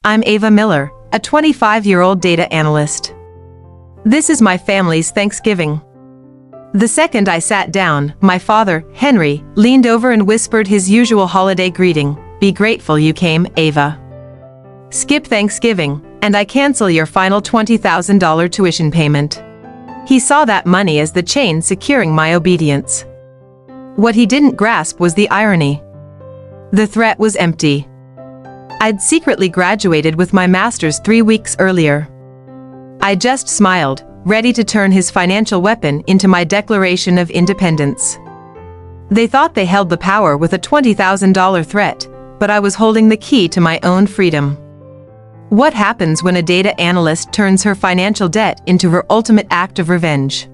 I'm Ava Miller, a 25-year-old data analyst. This is my family's Thanksgiving. The second I sat down, my father, Henry, leaned over and whispered his usual holiday greeting, "Be grateful you came, Ava. Skip Thanksgiving, and I cancel your final $20,000 tuition payment." He saw that money as the chain securing my obedience. What he didn't grasp was the irony. The threat was empty. I'd secretly graduated with my master's 3 weeks earlier. I just smiled, ready to turn his financial weapon into my Declaration of Independence. They thought they held the power with a $20,000 threat, but I was holding the key to my own freedom. What happens when a data analyst turns her financial debt into her ultimate act of revenge?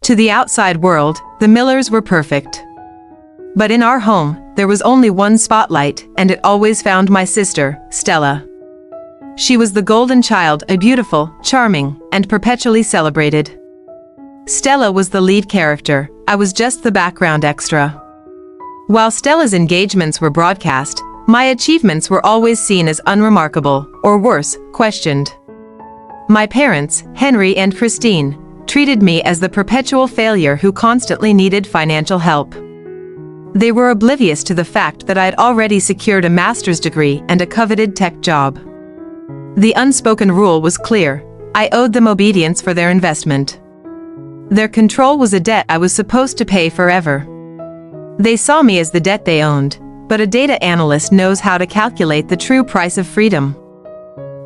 To the outside world, the Millers were perfect. But in our home, there was only one spotlight, and it always found my sister, Stella. She was the golden child, a beautiful, charming, and perpetually celebrated. Stella was the lead character, I was just the background extra. While Stella's engagements were broadcast, my achievements were always seen as unremarkable, or worse, questioned. My parents, Henry and Christine, treated me as the perpetual failure who constantly needed financial help. They were oblivious to the fact that I had already secured a master's degree and a coveted tech job. The unspoken rule was clear: I owed them obedience for their investment. Their control was a debt I was supposed to pay forever. They saw me as the debt they owned, but a data analyst knows how to calculate the true price of freedom.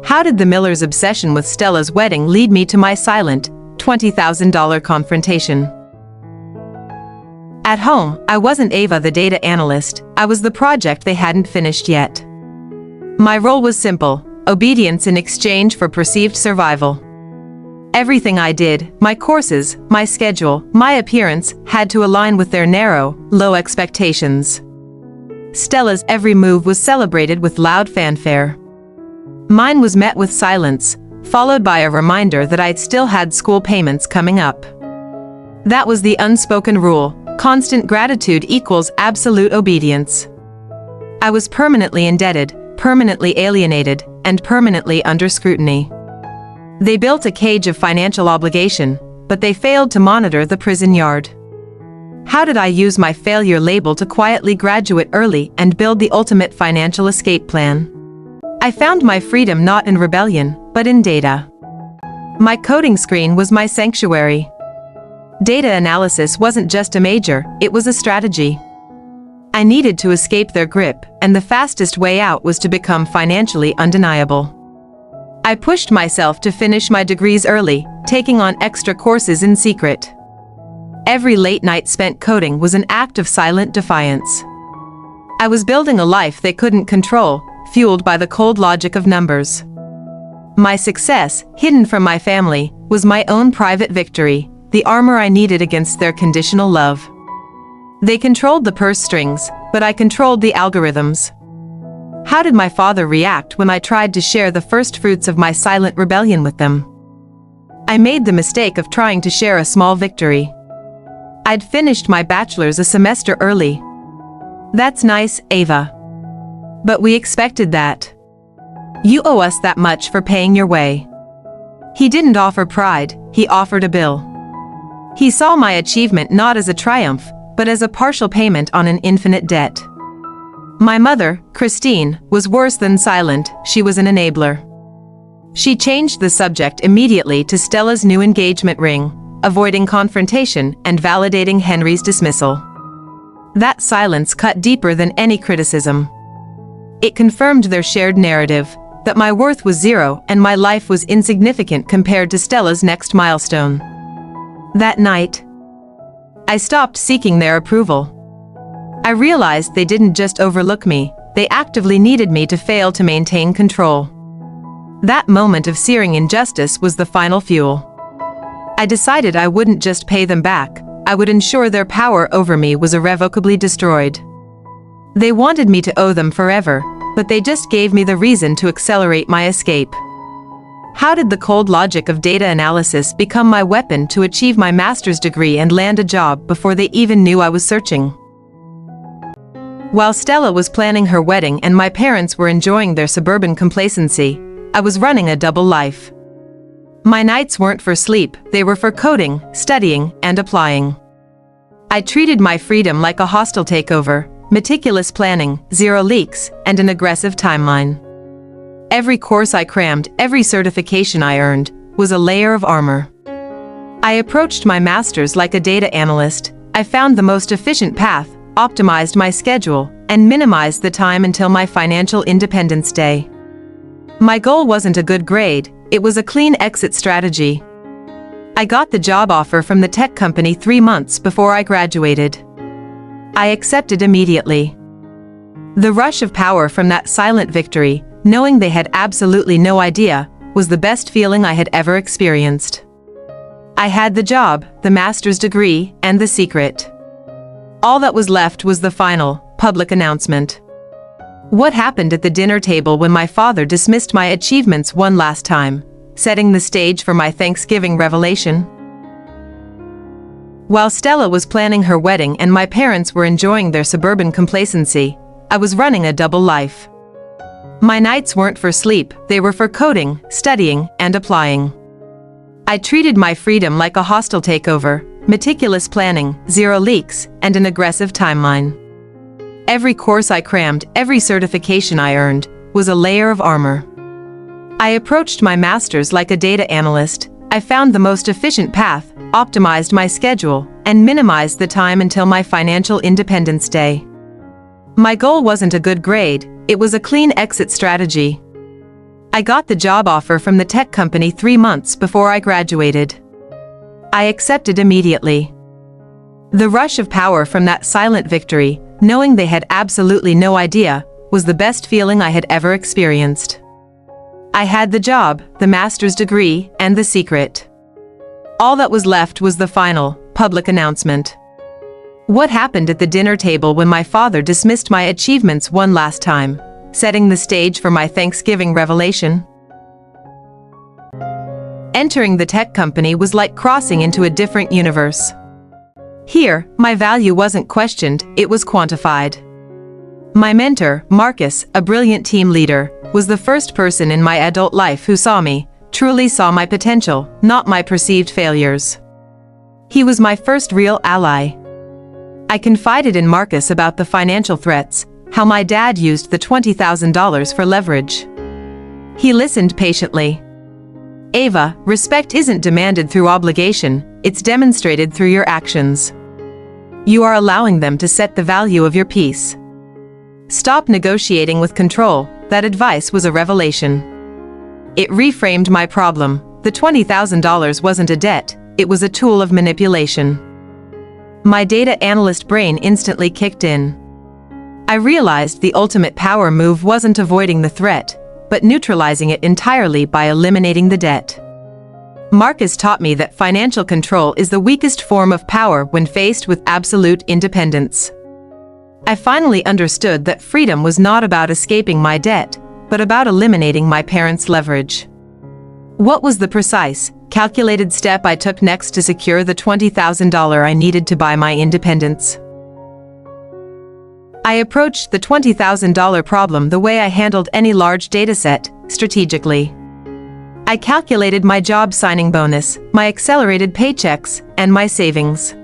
How did the Millers' obsession with Stella's wedding lead me to my silent, $20,000 confrontation? At home, I wasn't Ava the data analyst, I was the project they hadn't finished yet. My role was simple: obedience in exchange for perceived survival. Everything I did, my courses, my schedule, my appearance, had to align with their narrow, low expectations. Stella's every move was celebrated with loud fanfare. Mine was met with silence, followed by a reminder that I'd still had school payments coming up. That was the unspoken rule: constant gratitude equals absolute obedience. I was permanently indebted, permanently alienated, and permanently under scrutiny. They built a cage of financial obligation, but they failed to monitor the prison yard. How did I use my failure label to quietly graduate early and build the ultimate financial escape plan? I found my freedom not in rebellion, but in data. My coding screen was my sanctuary. Data analysis wasn't just a major, it was a strategy. I needed to escape their grip, and the fastest way out was to become financially undeniable. I pushed myself to finish my degrees early, taking on extra courses in secret. Every late night spent coding was an act of silent defiance. I was building a life they couldn't control, fueled by the cold logic of numbers. My success, hidden from my family, was my own private victory, the armor I needed against their conditional love. They controlled the purse strings, but I controlled the algorithms. How did my father react when I tried to share the first fruits of my silent rebellion with them? I made the mistake of trying to share a small victory. I'd finished my bachelor's a semester early. "That's nice, Ava. But we expected that. You owe us that much for paying your way." He didn't offer pride, he offered a bill. He saw my achievement not as a triumph, but as a partial payment on an infinite debt. My mother, Christine, was worse than silent, she was an enabler. She changed the subject immediately to Stella's new engagement ring, avoiding confrontation and validating Henry's dismissal. That silence cut deeper than any criticism. It confirmed their shared narrative, that my worth was zero and my life was insignificant compared to Stella's next milestone. That night, I stopped seeking their approval. I realized they didn't just overlook me, they actively needed me to fail to maintain control. That moment of searing injustice was the final fuel. I decided I wouldn't just pay them back, I would ensure their power over me was irrevocably destroyed. They wanted me to owe them forever, but they just gave me the reason to accelerate my escape. How did the cold logic of data analysis become my weapon to achieve my master's degree and land a job before they even knew I was searching? While Stella was planning her wedding and my parents were enjoying their suburban complacency, I was running a double life. My nights weren't for sleep, they were for coding, studying, and applying. I treated my freedom like a hostile takeover, meticulous planning, zero leaks, and an aggressive timeline. Every course I crammed, every certification I earned, was a layer of armor. I approached my master's like a data analyst. I found the most efficient path, optimized my schedule, and minimized the time until my financial independence day. My goal wasn't a good grade, it was a clean exit strategy. I got the job offer from the tech company 3 months before I graduated. I accepted immediately. The rush of power from that silent victory, knowing they had absolutely no idea, was the best feeling I had ever experienced. I had the job, the master's degree, and the secret. All that was left was the final, public announcement. What happened at the dinner table when my father dismissed my achievements one last time, setting the stage for my Thanksgiving revelation? While Stella was planning her wedding and my parents were enjoying their suburban complacency, I was running a double life. My nights weren't for sleep, they were for coding, studying, and applying. I treated my freedom like a hostile takeover, meticulous planning, zero leaks, and an aggressive timeline. Every course I crammed, every certification I earned, was a layer of armor. I approached my master's like a data analyst. I found the most efficient path, optimized my schedule, and minimized the time until my financial independence day. My goal wasn't a good grade, it was a clean exit strategy. I got the job offer from the tech company 3 months before I graduated. I accepted immediately. The rush of power from that silent victory, knowing they had absolutely no idea, was the best feeling I had ever experienced. I had the job, the master's degree, and the secret. All that was left was the final, public announcement. What happened at the dinner table when my father dismissed my achievements one last time, setting the stage for my Thanksgiving revelation? Entering the tech company was like crossing into a different universe. Here, my value wasn't questioned, it was quantified. My mentor, Marcus, a brilliant team leader, was the first person in my adult life who saw me, truly saw my potential, not my perceived failures. He was my first real ally. I confided in Marcus about the financial threats, how my dad used the $20,000 for leverage. He listened patiently. Ava, respect isn't demanded through obligation, it's demonstrated through your actions. You are allowing them to set the value of your peace. Stop negotiating with control, that advice was a revelation. It reframed my problem. The $20,000 wasn't a debt, it was a tool of manipulation. My data analyst brain instantly kicked in. I realized the ultimate power move wasn't avoiding the threat, but neutralizing it entirely by eliminating the debt. Marcus taught me that financial control is the weakest form of power when faced with absolute independence. I finally understood that freedom was not about escaping my debt, but about eliminating my parents' leverage. What was the precise, calculated step I took next to secure the $20,000 I needed to buy my independence? I approached the $20,000 problem the way I handled any large dataset, strategically. I calculated my job signing bonus, my accelerated paychecks, and my savings.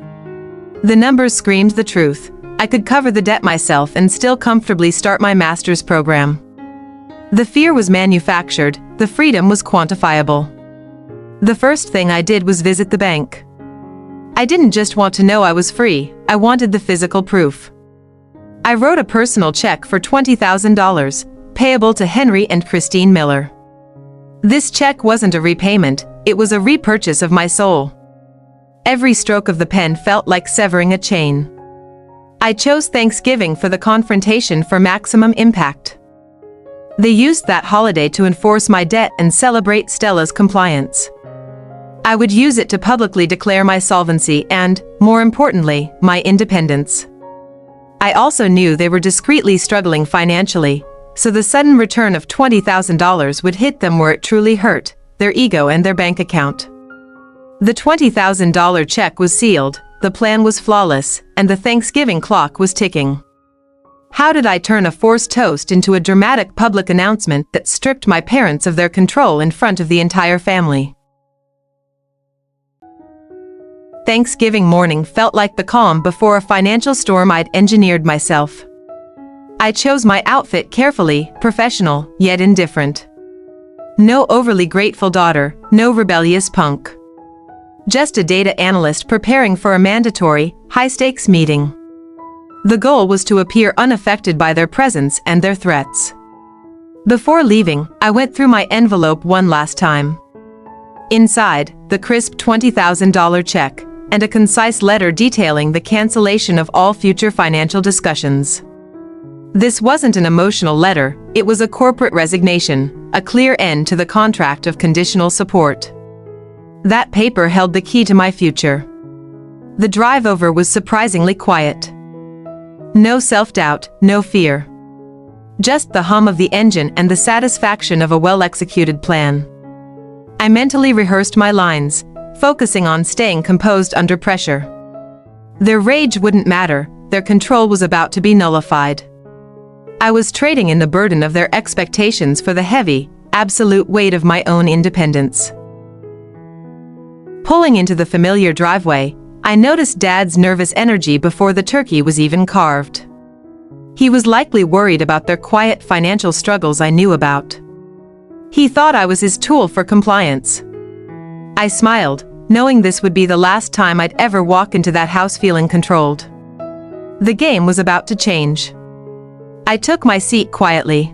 The numbers screamed the truth. I could cover the debt myself and still comfortably start my master's program. The fear was manufactured, the freedom was quantifiable. The first thing I did was visit the bank. I didn't just want to know I was free, I wanted the physical proof. I wrote a personal check for $20,000, payable to Henry and Christine Miller. This check wasn't a repayment, it was a repurchase of my soul. Every stroke of the pen felt like severing a chain. I chose Thanksgiving for the confrontation for maximum impact. They used that holiday to enforce my debt and celebrate Stella's compliance. I would use it to publicly declare my solvency and, more importantly, my independence. I also knew they were discreetly struggling financially, so the sudden return of $20,000 would hit them where it truly hurt, their ego and their bank account. The $20,000 check was sealed, the plan was flawless, and the Thanksgiving clock was ticking. How did I turn a forced toast into a dramatic public announcement that stripped my parents of their control in front of the entire family? Thanksgiving morning felt like the calm before a financial storm I'd engineered myself. I chose my outfit carefully, professional, yet indifferent. No overly grateful daughter, no rebellious punk. Just a data analyst preparing for a mandatory, high-stakes meeting. The goal was to appear unaffected by their presence and their threats. Before leaving, I went through my envelope one last time. Inside, the crisp $20,000 check, and a concise letter detailing the cancellation of all future financial discussions. This wasn't an emotional letter, it was a corporate resignation, a clear end to the contract of conditional support. That paper held the key to my future. The drive over was surprisingly quiet. No self-doubt, no fear. Just the hum of the engine and the satisfaction of a well-executed plan. I mentally rehearsed my lines, focusing on staying composed under pressure. Their rage wouldn't matter, their control was about to be nullified. I was trading in the burden of their expectations for the heavy, absolute weight of my own independence. Pulling into the familiar driveway, I noticed Dad's nervous energy before the turkey was even carved. He was likely worried about their quiet financial struggles I knew about. He thought I was his tool for compliance. I smiled, knowing this would be the last time I'd ever walk into that house feeling controlled. The game was about to change. I took my seat quietly.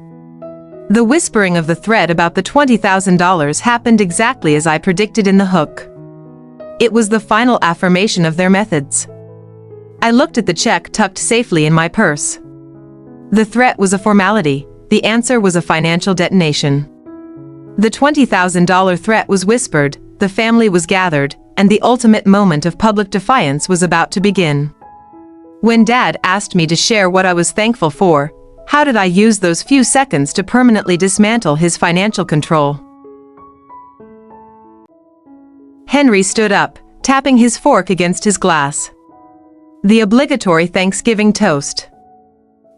The whispering of the thread about the $20,000 happened exactly as I predicted in the hook. It was the final affirmation of their methods. I looked at the check tucked safely in my purse. The threat was a formality, the answer was a financial detonation. The $20,000 threat was whispered, the family was gathered, and the ultimate moment of public defiance was about to begin. When Dad asked me to share what I was thankful for, how did I use those few seconds to permanently dismantle his financial control? Henry stood up, tapping his fork against his glass. The obligatory Thanksgiving toast.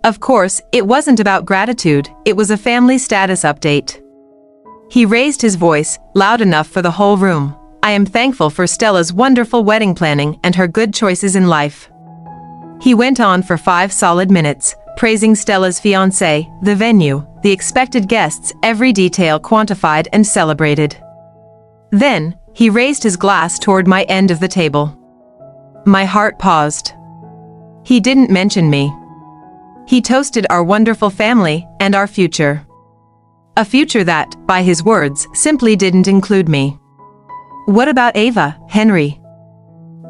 Of course, it wasn't about gratitude, it was a family status update. He raised his voice, loud enough for the whole room. I am thankful for Stella's wonderful wedding planning and her good choices in life. He went on for 5 solid minutes, praising Stella's fiancé, the venue, the expected guests, every detail quantified and celebrated. Then, he raised his glass toward my end of the table. My heart paused. He didn't mention me. He toasted our wonderful family and our future. A future that, by his words, simply didn't include me. What about Ava, Henry?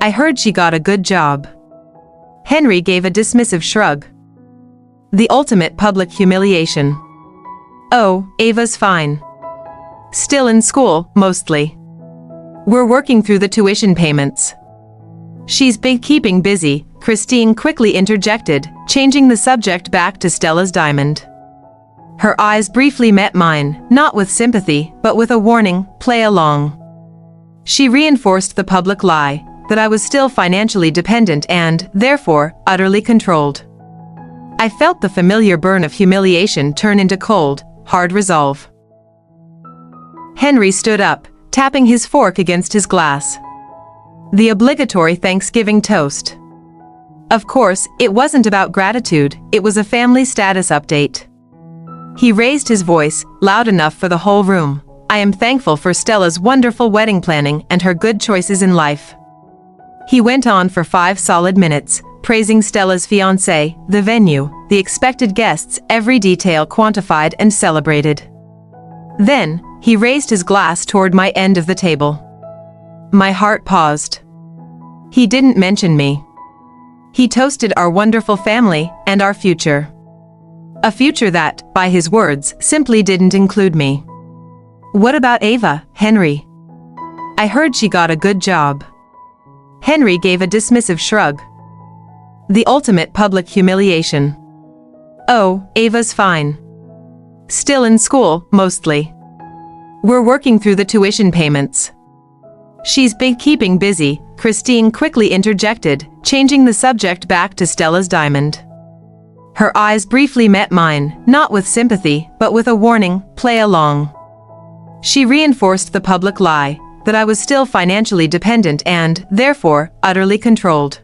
I heard she got a good job. Henry gave a dismissive shrug. The ultimate public humiliation. Oh, Ava's fine. Still in school, mostly. We're working through the tuition payments. She's been keeping busy, Christine quickly interjected, changing the subject back to Stella's diamond. Her eyes briefly met mine, not with sympathy, but with a warning, play along. She reinforced the public lie, that I was still financially dependent and, therefore, utterly controlled. I felt the familiar burn of humiliation turn into cold, hard resolve. Henry stood up, tapping his fork against his glass. The obligatory Thanksgiving toast. Of course, it wasn't about gratitude, it was a family status update. He raised his voice, loud enough for the whole room. I am thankful for Stella's wonderful wedding planning and her good choices in life. He went on for 5 solid minutes, praising Stella's fiancé, the venue, the expected guests, every detail quantified and celebrated. Then, he raised his glass toward my end of the table. My heart paused. He didn't mention me. He toasted our wonderful family and our future. A future that, by his words, simply didn't include me. What about Ava, Henry? I heard she got a good job. Henry gave a dismissive shrug. The ultimate public humiliation. Oh, Ava's fine. Still in school, mostly. We're working through the tuition payments. She's been keeping busy, Christine quickly interjected, changing the subject back to Stella's diamond. Her eyes briefly met mine, not with sympathy, but with a warning, play along. She reinforced the public lie, that I was still financially dependent and, therefore, utterly controlled.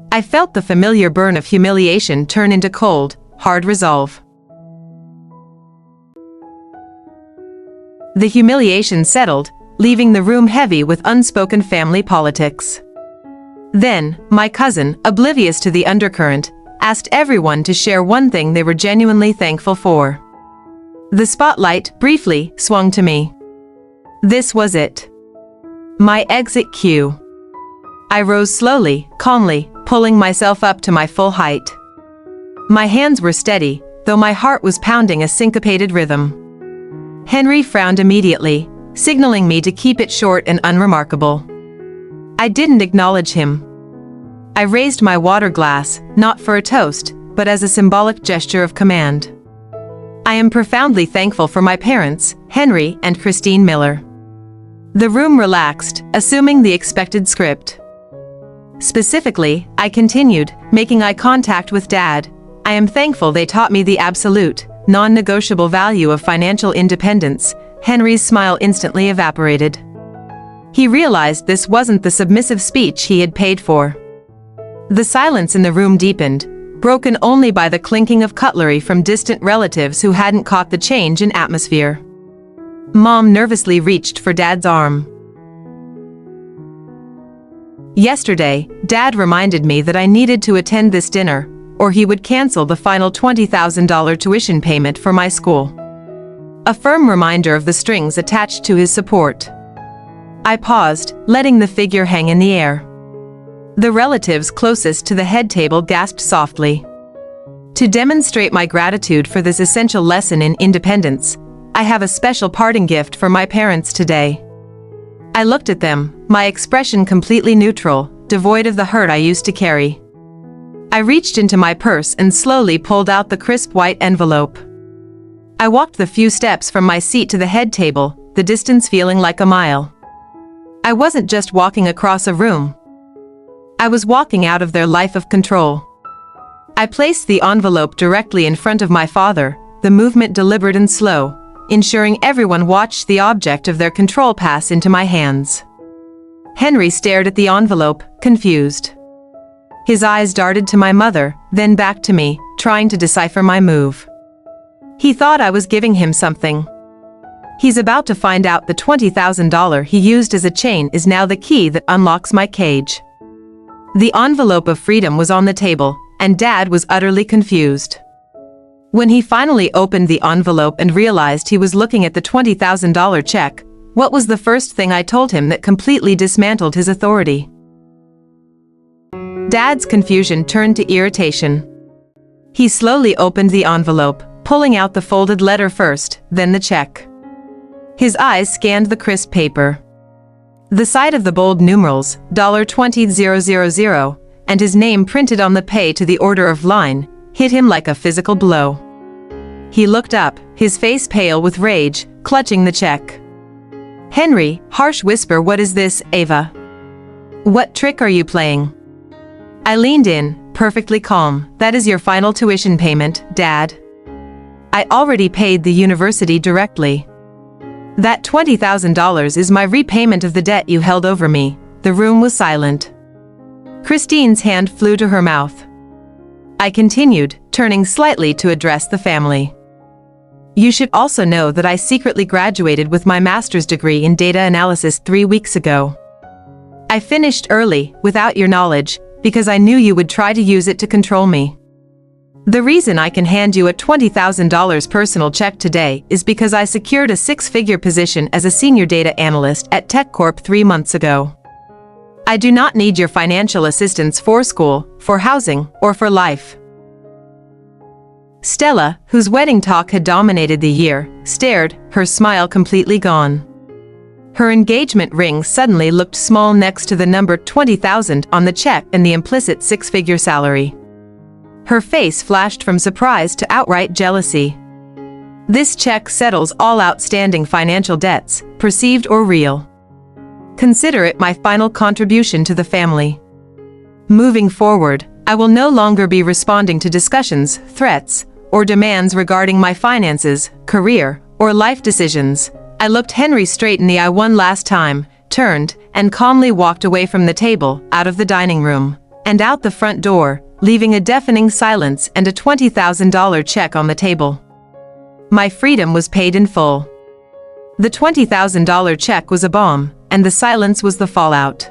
I felt the familiar burn of humiliation turn into cold, hard resolve. The humiliation settled, leaving the room heavy with unspoken family politics. Then, my cousin, oblivious to the undercurrent, asked everyone to share one thing they were genuinely thankful for. The spotlight, briefly, swung to me. This was it. My exit cue. I rose slowly, calmly, pulling myself up to my full height. My hands were steady, though my heart was pounding a syncopated rhythm. Henry frowned immediately, signaling me to keep it short and unremarkable. I didn't acknowledge him. I raised my water glass, not for a toast, but as a symbolic gesture of command. I am profoundly thankful for my parents, Henry and Christine Miller. The room relaxed, assuming the expected script. Specifically, I continued, making eye contact with Dad. I am thankful they taught me the absolute, non-negotiable value of financial independence. Henry's smile instantly evaporated. He realized this wasn't the submissive speech he had paid for. The silence in the room deepened, broken only by the clinking of cutlery from distant relatives who hadn't caught the change in atmosphere. Mom nervously reached for Dad's arm. Yesterday, Dad reminded me that I needed to attend this dinner, or he would cancel the final $20,000 tuition payment for my school. A firm reminder of the strings attached to his support. I paused, letting the figure hang in the air. The relatives closest to the head table gasped softly. To demonstrate my gratitude for this essential lesson in independence, I have a special parting gift for my parents today. I looked at them, my expression completely neutral, devoid of the hurt I used to carry. I reached into my purse and slowly pulled out the crisp white envelope. I walked the few steps from my seat to the head table, the distance feeling like a mile. I wasn't just walking across a room. I was walking out of their life of control. I placed the envelope directly in front of my father, the movement deliberate and slow, ensuring everyone watched the object of their control pass into my hands. Henry stared at the envelope, confused. His eyes darted to my mother, then back to me, trying to decipher my move. He thought I was giving him something. He's about to find out the $20,000 he used as a chain is now the key that unlocks my cage. The envelope of freedom was on the table, and Dad was utterly confused. When he finally opened the envelope and realized he was looking at the $20,000 check, what was the first thing I told him that completely dismantled his authority? Dad's confusion turned to irritation. He slowly opened the envelope, pulling out the folded letter first, then the check. His eyes scanned the crisp paper. The sight of the bold numerals, $20,000, and his name printed on the pay to the order of line, hit him like a physical blow. He looked up, his face pale with rage, clutching the check. "Henry," harsh whisper, "what is this, Ava? What trick are you playing?" I leaned in, perfectly calm. "That is your final tuition payment, Dad. I already paid the university directly. That $20,000 is my repayment of the debt you held over me." The room was silent. Christine's hand flew to her mouth. I continued, turning slightly to address the family. "You should also know that I secretly graduated with my master's degree in data analysis 3 weeks ago. I finished early, without your knowledge, because I knew you would try to use it to control me. The reason I can hand you a $20,000 personal check today is because I secured a 6-figure position as a senior data analyst at TechCorp 3 months ago. I do not need your financial assistance for school, for housing, or for life." Stella, whose wedding talk had dominated the year, stared, her smile completely gone. Her engagement ring suddenly looked small next to the number 20,000 on the check and the implicit 6-figure salary. Her face flashed from surprise to outright jealousy. "This check settles all outstanding financial debts, perceived or real. Consider it my final contribution to the family. Moving forward, I will no longer be responding to discussions, threats, or demands regarding my finances, career, or life decisions. I looked Henry straight in the eye one last time, turned, and calmly walked away from the table, out of the dining room, and out the front door, leaving a deafening silence and a $20,000 check on the table. My freedom was paid in full. The $20,000 check was a bomb, and the silence was the fallout.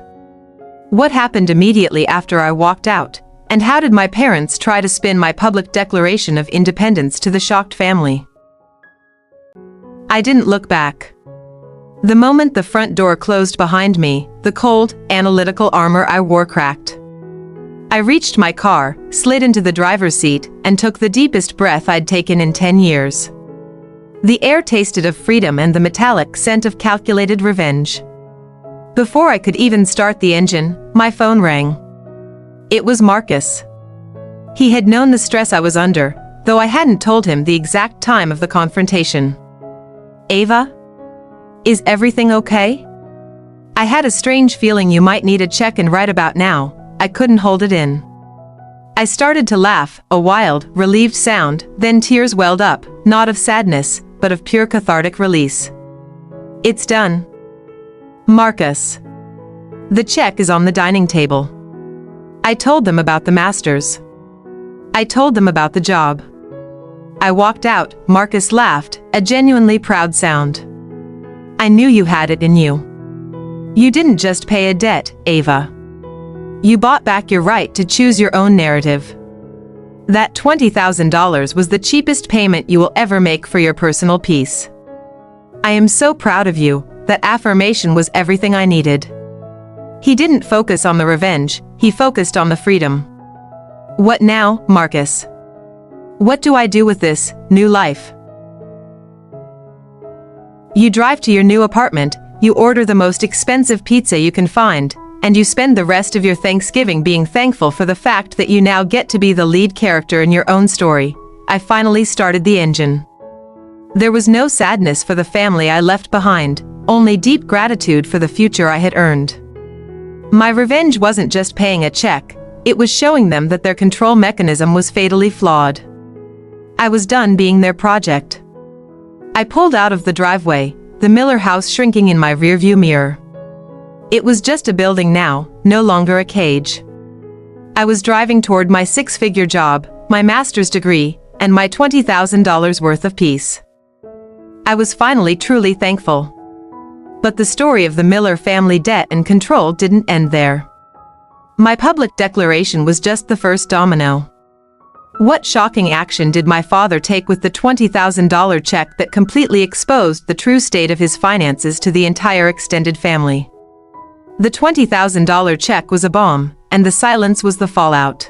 What happened immediately after I walked out, and how did my parents try to spin my public declaration of independence to the shocked family? I didn't look back. The moment the front door closed behind me, the cold, analytical armor I wore cracked. I reached my car, slid into the driver's seat, and took the deepest breath I'd taken in 10 years. The air tasted of freedom and the metallic scent of calculated revenge. Before I could even start the engine, my phone rang. It was Marcus. He had known the stress I was under, though I hadn't told him the exact time of the confrontation. "Ava? Is everything okay? I had a strange feeling you might need a check-in right about now." I couldn't hold it in. I started to laugh, a wild, relieved sound, then tears welled up, not of sadness, but of pure cathartic release. "It's done. Marcus. The check is on the dining table." I told them about the masters. I told them about the job. I walked out. Marcus laughed, a genuinely proud sound. "I knew you had it in you. You didn't just pay a debt, Ava. You bought back your right to choose your own narrative. That $20,000 was the cheapest payment you will ever make for your personal peace. I am so proud of you. That affirmation was everything I needed." He didn't focus on the revenge, he focused on the freedom. "What now, Marcus? What do I do with this new life?" You drive to your new apartment, you order the most expensive pizza you can find, and you spend the rest of your Thanksgiving being thankful for the fact that you now get to be the lead character in your own story. I finally started the engine. There was no sadness for the family I left behind, only deep gratitude for the future I had earned. My revenge wasn't just paying a check, it was showing them that their control mechanism was fatally flawed. I was done being their project. I pulled out of the driveway, the Miller house shrinking in my rearview mirror. It was just a building now, no longer a cage. I was driving toward my six-figure job, my master's degree, and my $20,000 worth of peace. I was finally truly thankful. But the story of the Miller family debt and control didn't end there. My public declaration was just the first domino. What shocking action did my father take with the $20,000 check that completely exposed the true state of his finances to the entire extended family? The $20,000 check was a bomb, and the silence was the fallout.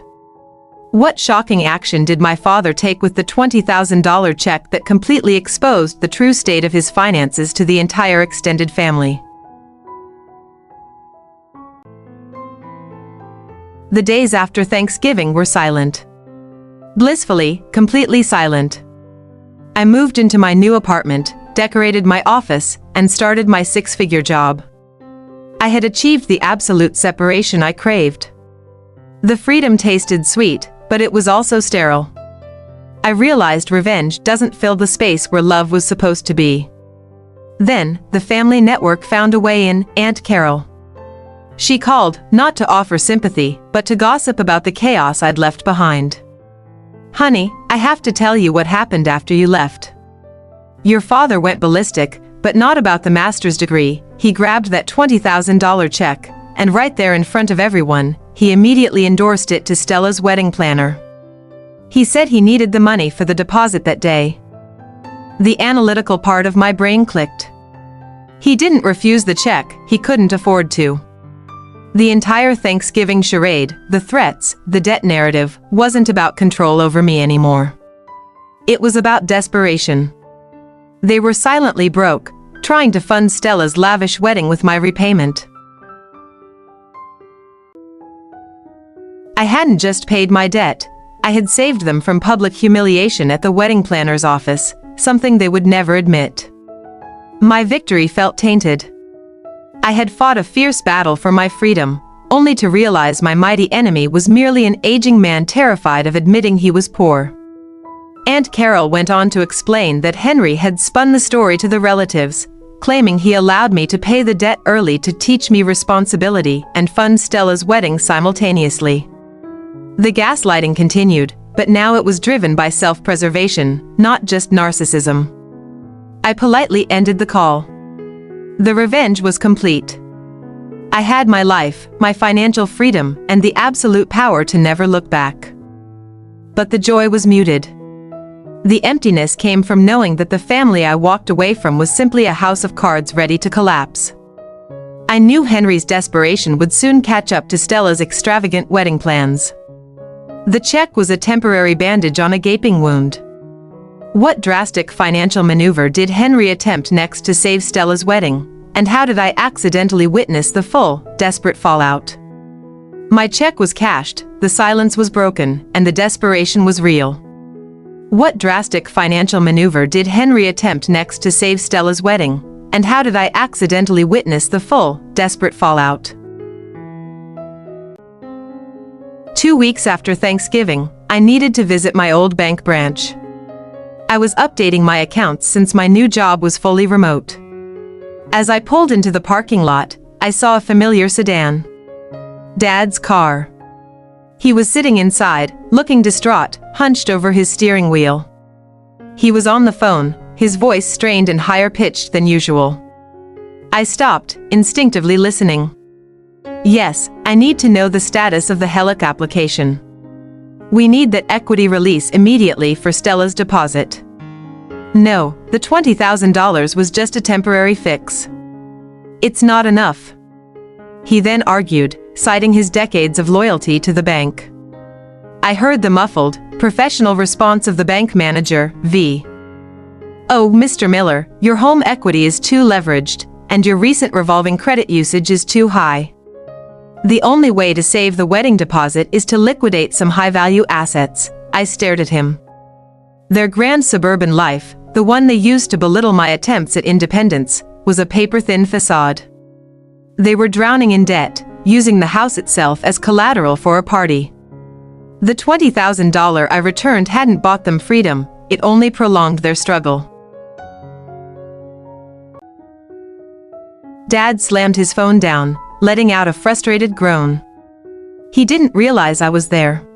What shocking action did my father take with the $20,000 check that completely exposed the true state of his finances to the entire extended family? The days after Thanksgiving were silent. Blissfully, completely silent. I moved into my new apartment, decorated my office, and started my six-figure job. I had achieved the absolute separation I craved. The freedom tasted sweet, but it was also sterile. I realized revenge doesn't fill the space where love was supposed to be. Then, the family network found a way in. Aunt Carol. She called, not to offer sympathy, but to gossip about the chaos I'd left behind. "Honey, I have to tell you what happened after you left. Your father went ballistic, but not about the master's degree. He grabbed that $20,000 check, and right there in front of everyone, he immediately endorsed it to Stella's wedding planner. He said he needed the money for the deposit that day." The analytical part of my brain clicked. He didn't refuse the check, he couldn't afford to. The entire Thanksgiving charade, the threats, the debt narrative, wasn't about control over me anymore. It was about desperation. They were silently broke, trying to fund Stella's lavish wedding with my repayment. I hadn't just paid my debt, I had saved them from public humiliation at the wedding planner's office, something they would never admit. My victory felt tainted. I had fought a fierce battle for my freedom, only to realize my mighty enemy was merely an aging man terrified of admitting he was poor. Aunt Carol went on to explain that Henry had spun the story to the relatives, claiming he allowed me to pay the debt early to teach me responsibility and fund Stella's wedding simultaneously. The gaslighting continued, but now it was driven by self-preservation, not just narcissism. I politely ended the call. The revenge was complete. I had my life, my financial freedom, and the absolute power to never look back. But the joy was muted. The emptiness came from knowing that the family I walked away from was simply a house of cards ready to collapse. I knew Henry's desperation would soon catch up to Stella's extravagant wedding plans. The check was a temporary bandage on a gaping wound. What drastic financial maneuver did Henry attempt next to save Stella's wedding, and how did I accidentally witness the full, desperate fallout? My check was cashed, the silence was broken, and the desperation was real. What drastic financial maneuver did Henry attempt next to save Stella's wedding, and how did I accidentally witness the full, desperate fallout? 2 weeks after Thanksgiving, I needed to visit my old bank branch. I was updating my accounts since my new job was fully remote. As I pulled into the parking lot, I saw a familiar sedan. Dad's car. He was sitting inside, looking distraught, hunched over his steering wheel. He was on the phone, his voice strained and higher pitched than usual. I stopped, instinctively listening. Yes, I need to know the status of the HELOC application. We need that equity release immediately for Stella's deposit. No, the $20,000 was just a temporary fix. It's not enough. He then argued, citing his decades of loyalty to the bank. I heard the muffled, professional response of the bank manager, V. Oh, Mr. Miller, your home equity is too leveraged, and your recent revolving credit usage is too high. The only way to save the wedding deposit is to liquidate some high-value assets. I stared at him. Their grand suburban life, the one they used to belittle my attempts at independence, was a paper-thin facade. They were drowning in debt, using the house itself as collateral for a party. The $20,000 I returned hadn't bought them freedom, it only prolonged their struggle. Dad slammed his phone down, letting out a frustrated groan. He didn't realize I was there.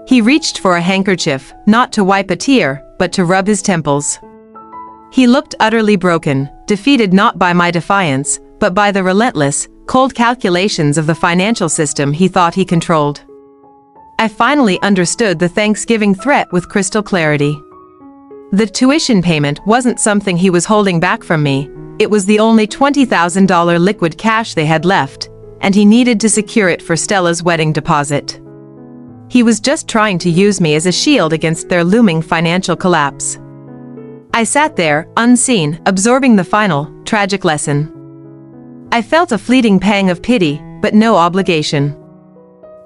He reached for a handkerchief, not to wipe a tear, but to rub his temples. He looked utterly broken, defeated not by my defiance, but by the relentless, cold calculations of the financial system he thought he controlled. I finally understood the Thanksgiving threat with crystal clarity. The tuition payment wasn't something he was holding back from me, it was the only $20,000 liquid cash they had left, and he needed to secure it for Stella's wedding deposit. He was just trying to use me as a shield against their looming financial collapse. I sat there, unseen, absorbing the final, tragic lesson. I felt a fleeting pang of pity, but no obligation.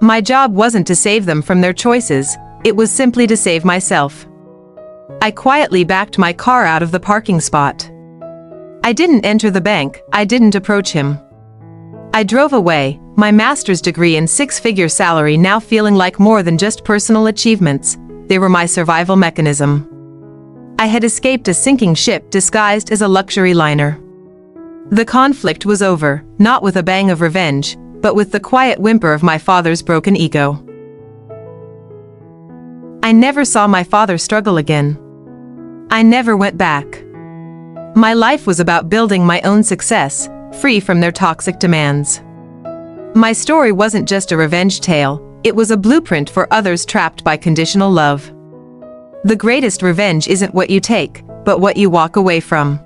My job wasn't to save them from their choices, it was simply to save myself. I quietly backed my car out of the parking spot. I didn't enter the bank, I didn't approach him. I drove away, my master's degree and six-figure salary now feeling like more than just personal achievements, they were my survival mechanism. I had escaped a sinking ship disguised as a luxury liner. The conflict was over, not with a bang of revenge, but with the quiet whimper of my father's broken ego. I never saw my father struggle again. I never went back. My life was about building my own success, free from their toxic demands. My story wasn't just a revenge tale, it was a blueprint for others trapped by conditional love. The greatest revenge isn't what you take, but what you walk away from.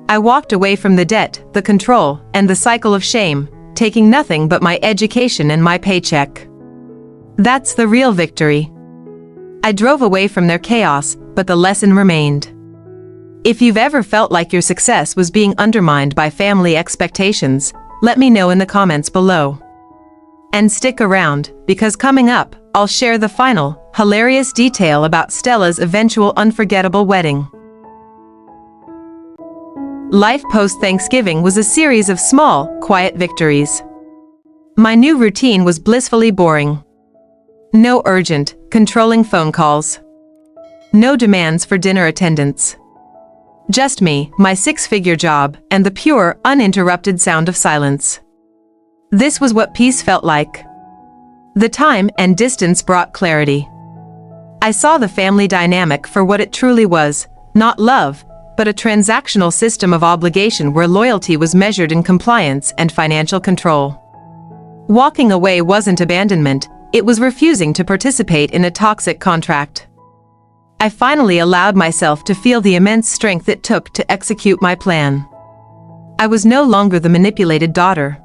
I walked away from the debt, the control, and the cycle of shame, taking nothing but my education and my paycheck. That's the real victory. I drove away from their chaos, but the lesson remained. If you've ever felt like your success was being undermined by family expectations, let me know in the comments below. And stick around, because coming up, I'll share the final, hilarious detail about Stella's eventual unforgettable wedding. Life post-Thanksgiving was a series of small, quiet victories. My new routine was blissfully boring. No urgent, controlling phone calls. No demands for dinner attendance. Just me, my six-figure job, and the pure, uninterrupted sound of silence. This was what peace felt like. The time and distance brought clarity. I saw the family dynamic for what it truly was, not love, but a transactional system of obligation where loyalty was measured in compliance and financial control. Walking away wasn't abandonment, it was refusing to participate in a toxic contract. I finally allowed myself to feel the immense strength it took to execute my plan. I was no longer the manipulated daughter.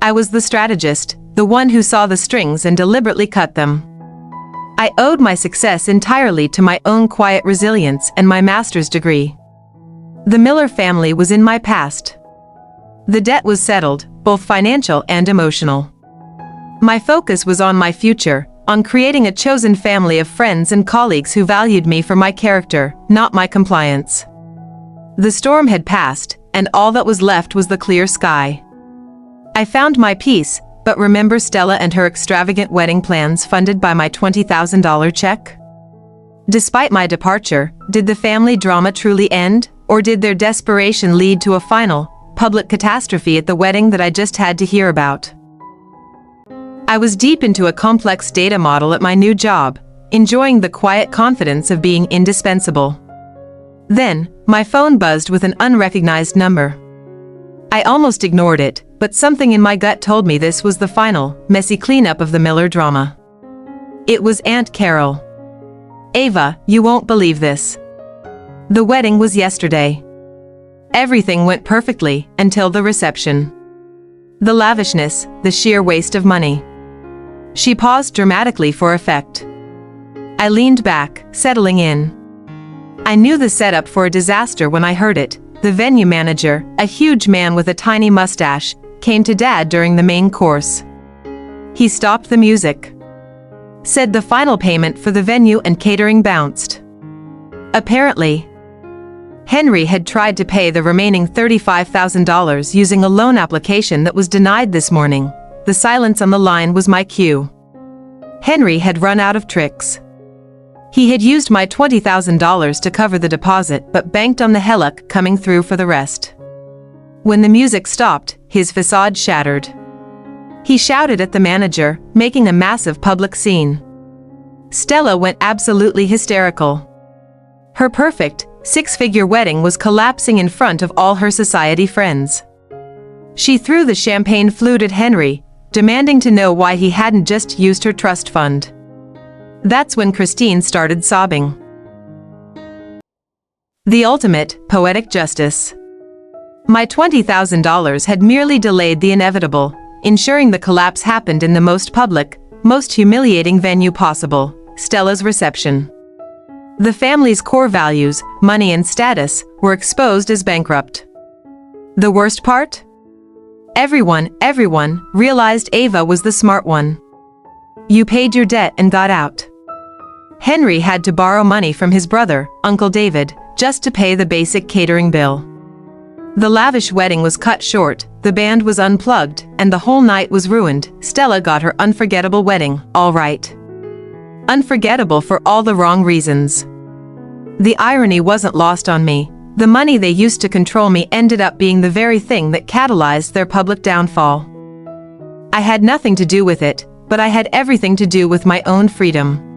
I was the strategist, the one who saw the strings and deliberately cut them. I owed my success entirely to my own quiet resilience and my master's degree. The Miller family was in my past. The debt was settled, both financial and emotional. My focus was on my future, on creating a chosen family of friends and colleagues who valued me for my character, not my compliance. The storm had passed, and all that was left was the clear sky. I found my peace, but remember Stella and her extravagant wedding plans funded by my $20,000 check? Despite my departure, did the family drama truly end, or did their desperation lead to a final, public catastrophe at the wedding that I just had to hear about? I was deep into a complex data model at my new job, enjoying the quiet confidence of being indispensable. Then, my phone buzzed with an unrecognized number. I almost ignored it, but something in my gut told me this was the final, messy cleanup of the Miller drama. It was Aunt Carol. "Ava, you won't believe this. The wedding was yesterday. Everything went perfectly, until the reception. The lavishness, the sheer waste of money." She paused dramatically for effect. I leaned back, settling in. I knew the setup for a disaster when I heard it. The venue manager, a huge man with a tiny mustache, came to Dad during the main course. He stopped the music. Said the final payment for the venue and catering bounced. Apparently, Henry had tried to pay the remaining $35,000 using a loan application that was denied this morning. The silence on the line was my cue. Henry had run out of tricks. He had used my $20,000 to cover the deposit but banked on the Helluck coming through for the rest. When the music stopped, his facade shattered. He shouted at the manager, making a massive public scene. Stella went absolutely hysterical. Her perfect, six-figure wedding was collapsing in front of all her society friends. She threw the champagne flute at Henry, demanding to know why he hadn't just used her trust fund. That's when Christine started sobbing. The ultimate, poetic justice. My $20,000 had merely delayed the inevitable, ensuring the collapse happened in the most public, most humiliating venue possible, Stella's reception. The family's core values, money and status, were exposed as bankrupt. The worst part? Everyone realized Ava was the smart one. You paid your debt and got out. Henry had to borrow money from his brother, Uncle David, just to pay the basic catering bill. The lavish wedding was cut short, the band was unplugged, and the whole night was ruined. Stella got her unforgettable wedding, all right. Unforgettable for all the wrong reasons. The irony wasn't lost on me. The money they used to control me ended up being the very thing that catalyzed their public downfall. I had nothing to do with it, but I had everything to do with my own freedom.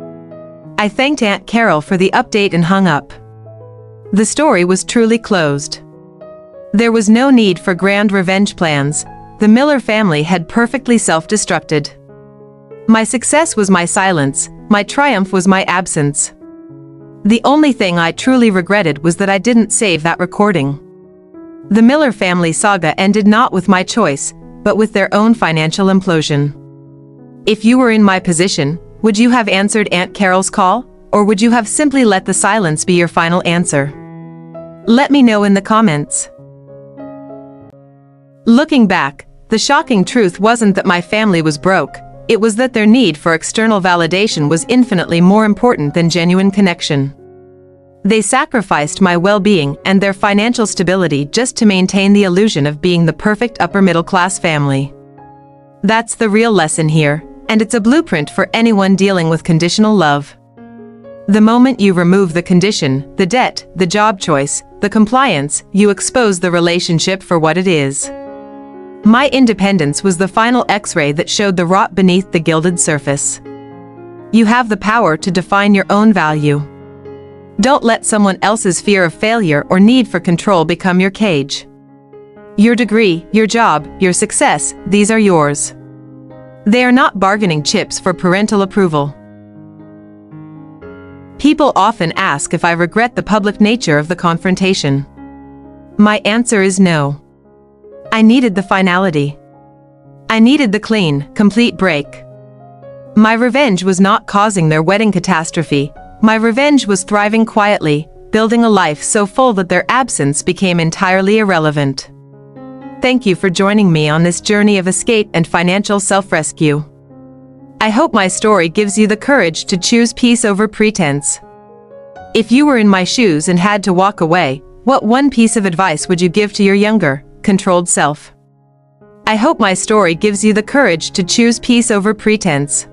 I thanked Aunt Carol for the update and hung up. The story was truly closed. There was no need for grand revenge plans. The Miller family had perfectly self-destructed. My success was my silence, my triumph was my absence. The only thing I truly regretted was that I didn't save that recording. The Miller family saga ended not with my choice, but with their own financial implosion. If you were in my position, would you have answered Aunt Carol's call, or would you have simply let the silence be your final answer? Let me know in the comments. Looking back, the shocking truth wasn't that my family was broke, it was that their need for external validation was infinitely more important than genuine connection. They sacrificed my well-being and their financial stability just to maintain the illusion of being the perfect upper-middle-class family. That's the real lesson here, and it's a blueprint for anyone dealing with conditional love. The moment you remove the condition, the debt, the job choice, the compliance, you expose the relationship for what it is. My independence was the final X-ray that showed the rot beneath the gilded surface. You have the power to define your own value. Don't let someone else's fear of failure or need for control become your cage. Your degree, your job, your success, these are yours. They are not bargaining chips for parental approval. People often ask if I regret the public nature of the confrontation. My answer is no. I needed the finality. I needed the clean, complete break. My revenge was not causing their wedding catastrophe. My revenge was thriving quietly, building a life so full that their absence became entirely irrelevant. Thank you for joining me on this journey of escape and financial self-rescue. I hope my story gives you the courage to choose peace over pretense. If you were in my shoes and had to walk away, what one piece of advice would you give to your younger, controlled self? I hope my story gives you the courage to choose peace over pretense.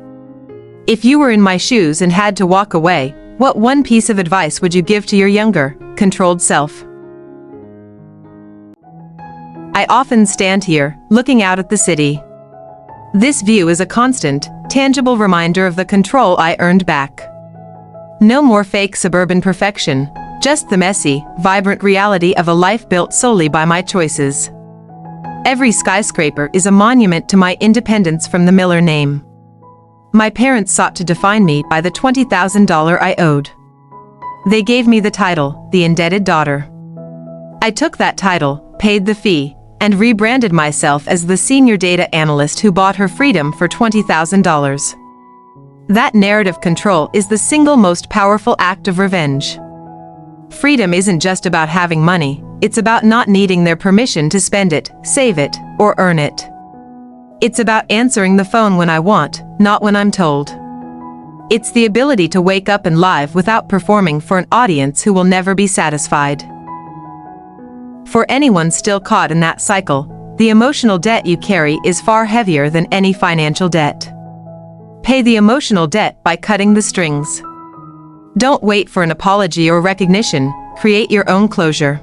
If you were in my shoes and had to walk away, what one piece of advice would you give to your younger, controlled self? I often stand here, looking out at the city. This view is a constant, tangible reminder of the control I earned back. No more fake suburban perfection, just the messy, vibrant reality of a life built solely by my choices. Every skyscraper is a monument to my independence from the Miller name. My parents sought to define me by the $20,000 I owed. They gave me the title, the indebted daughter. I took that title, paid the fee, and rebranded myself as the senior data analyst who bought her freedom for $20,000. That narrative control is the single most powerful act of revenge. Freedom isn't just about having money, it's about not needing their permission to spend it, save it, or earn it. It's about answering the phone when I want, not when I'm told. It's the ability to wake up and live without performing for an audience who will never be satisfied. For anyone still caught in that cycle, the emotional debt you carry is far heavier than any financial debt. Pay the emotional debt by cutting the strings. Don't wait for an apology or recognition, create your own closure.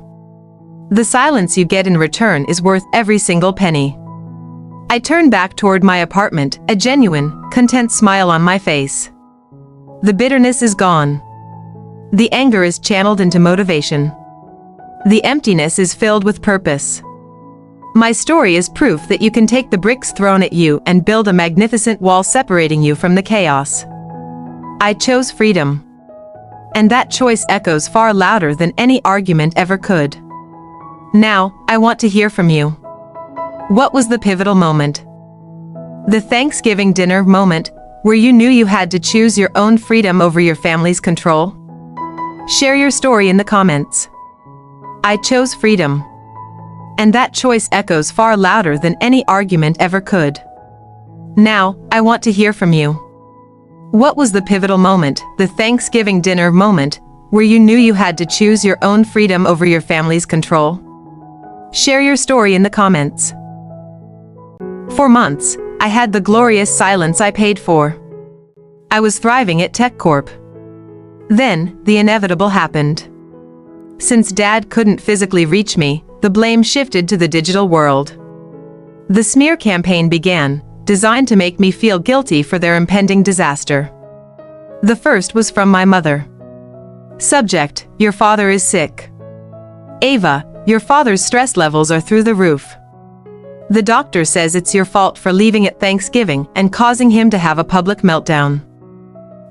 The silence you get in return is worth every single penny. I turn back toward my apartment, a genuine, content smile on my face. The bitterness is gone. The anger is channeled into motivation. The emptiness is filled with purpose. My story is proof that you can take the bricks thrown at you and build a magnificent wall separating you from the chaos. I chose freedom. And that choice echoes far louder than any argument ever could. Now, I want to hear from you. What was the pivotal moment? The Thanksgiving dinner moment, where you knew you had to choose your own freedom over your family's control? Share your story in the comments. I chose freedom. And that choice echoes far louder than any argument ever could. Now, I want to hear from you. What was the pivotal moment, the Thanksgiving dinner moment, where you knew you had to choose your own freedom over your family's control? Share your story in the comments. For months, I had the glorious silence I paid for. I was thriving at TechCorp. Then, the inevitable happened. Since Dad couldn't physically reach me, the blame shifted to the digital world. The smear campaign began, designed to make me feel guilty for their impending disaster. The first was from my mother. Subject: your father is sick. Ava, your father's stress levels are through the roof. The doctor says it's your fault for leaving at Thanksgiving and causing him to have a public meltdown.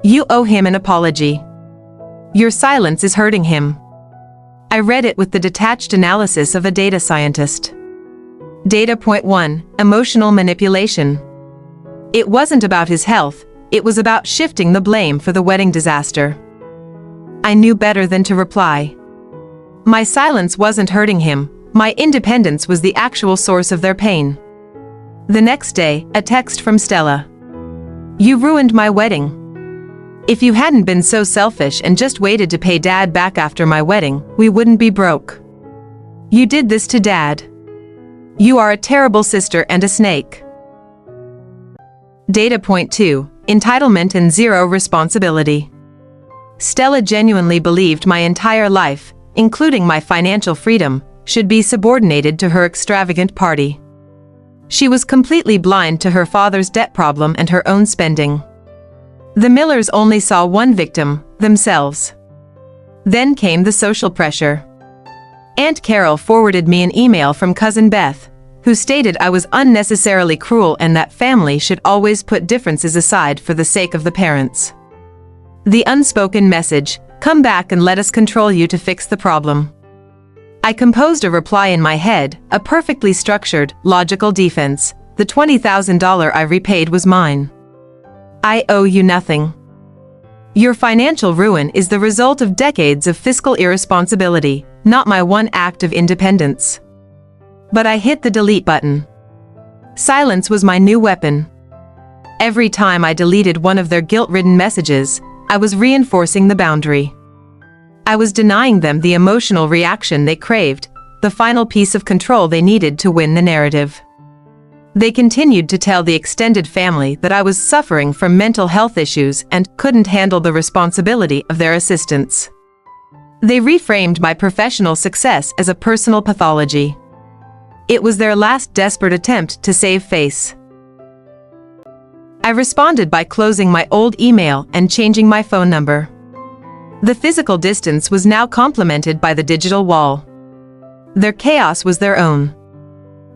You owe him an apology. Your silence is hurting him. I read it with the detached analysis of a data scientist. Data point 1, emotional manipulation. It wasn't about his health, it was about shifting the blame for the wedding disaster. I knew better than to reply. My silence wasn't hurting him, my independence was the actual source of their pain. The next day, a text from Stella. You ruined my wedding. If you hadn't been so selfish and just waited to pay Dad back after my wedding, we wouldn't be broke. You did this to Dad. You are a terrible sister and a snake. Data point 2, entitlement and zero responsibility. Stella genuinely believed my entire life, including my financial freedom, should be subordinated to her extravagant party. She was completely blind to her father's debt problem and her own spending. The Millers only saw one victim, themselves. Then came the social pressure. Aunt Carol forwarded me an email from Cousin Beth, who stated I was unnecessarily cruel and that family should always put differences aside for the sake of the parents. The unspoken message, "Come back and let us control you to fix the problem." I composed a reply in my head, a perfectly structured, logical defense. The $20,000 I repaid was mine. I owe you nothing. Your financial ruin is the result of decades of fiscal irresponsibility, not my one act of independence. But I hit the delete button. Silence was my new weapon. Every time I deleted one of their guilt-ridden messages, I was reinforcing the boundary. I was denying them the emotional reaction they craved, the final piece of control they needed to win the narrative. They continued to tell the extended family that I was suffering from mental health issues and couldn't handle the responsibility of their assistance. They reframed my professional success as a personal pathology. It was their last desperate attempt to save face. I responded by closing my old email and changing my phone number. The physical distance was now complemented by the digital wall. Their chaos was their own.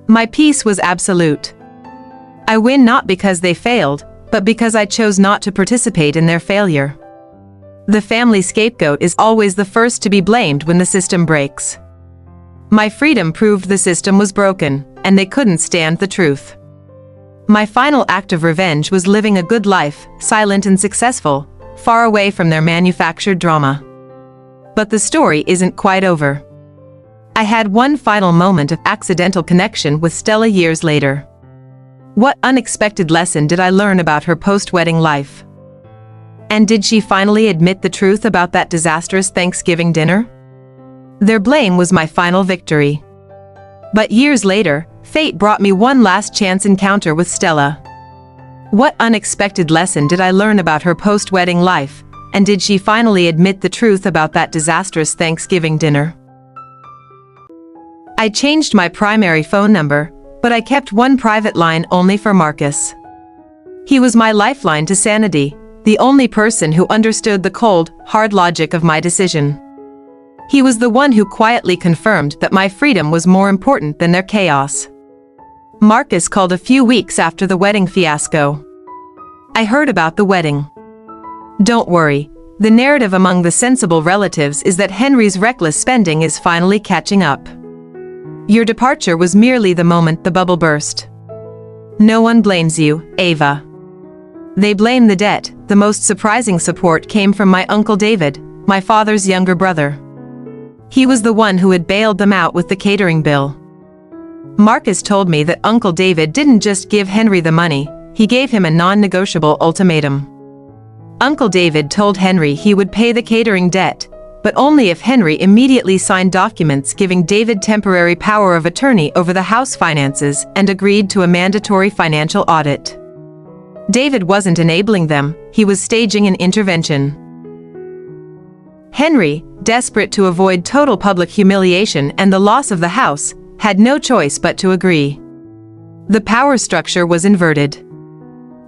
My peace was absolute. I win not because they failed, but because I chose not to participate in their failure. The family scapegoat is always the first to be blamed when the system breaks. My freedom proved the system was broken, and they couldn't stand the truth. My final act of revenge was living a good life, silent and successful, far away from their manufactured drama. But the story isn't quite over. I had one final moment of accidental connection with Stella years later. What unexpected lesson did I learn about her post-wedding life? And did she finally admit the truth about that disastrous Thanksgiving dinner? Their blame was my final victory. But years later, fate brought me one last chance encounter with Stella. What unexpected lesson did I learn about her post-wedding life, and did she finally admit the truth about that disastrous Thanksgiving dinner? I changed my primary phone number, but I kept one private line only for Marcus. He was my lifeline to sanity, the only person who understood the cold, hard logic of my decision. He was the one who quietly confirmed that my freedom was more important than their chaos. Marcus called a few weeks after the wedding fiasco. I heard about the wedding. Don't worry, the narrative among the sensible relatives is that Henry's reckless spending is finally catching up. Your departure was merely the moment the bubble burst. No one blames you, Ava. They blame the debt. The most surprising support came from my Uncle David, my father's younger brother. He was the one who had bailed them out with the catering bill. Marcus told me that Uncle David didn't just give Henry the money, he gave him a non-negotiable ultimatum. Uncle David told Henry he would pay the catering debt, but only if Henry immediately signed documents giving David temporary power of attorney over the house finances and agreed to a mandatory financial audit. David wasn't enabling them, he was staging an intervention. Henry, desperate to avoid total public humiliation and the loss of the house, had no choice but to agree. The power structure was inverted.